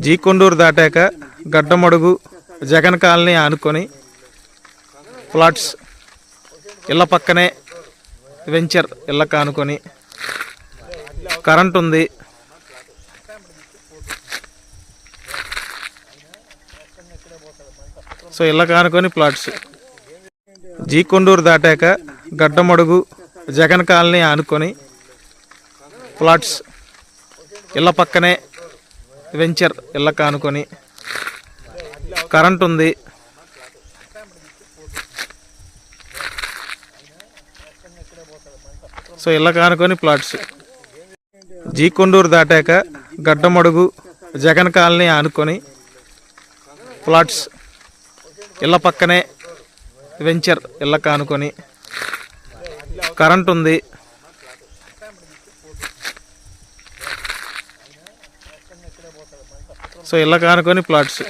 G Konduru దాటాక గడ్డమడుగు Jagan colony ఆనుకొని plots ఇళ్ళ పక్కనే వెంచర్ ఇళ్ళకు ఆనుకొని కరెంట్ ఉంది. సో ఇళ్ళకు ఆనుకొని ప్లాట్స్. జీ కొండూరు దాటాక గడ్డమడుగు జగన్ కాలనీ ఆనుకొని ప్లాట్స్ ఇళ్ళ పక్కనే వెంచర్ ఇళ్ళకు ఆనుకొని కరెంట్ ఉంది. సో ఇళ్ళకు ఆనుకొని ప్లాట్స్. జీ కొండూరు దాటాక గడ్డమడుగు జగన్ కాలనీ ఆనుకొని ప్లాట్స్ ఇళ్ళ పక్కనే వెంచర్ ఇళ్ళకు ఆనుకొని కరెంట్ ఉంది. సో ఇళ్ళకు ఆనుకొని ప్లాట్స్.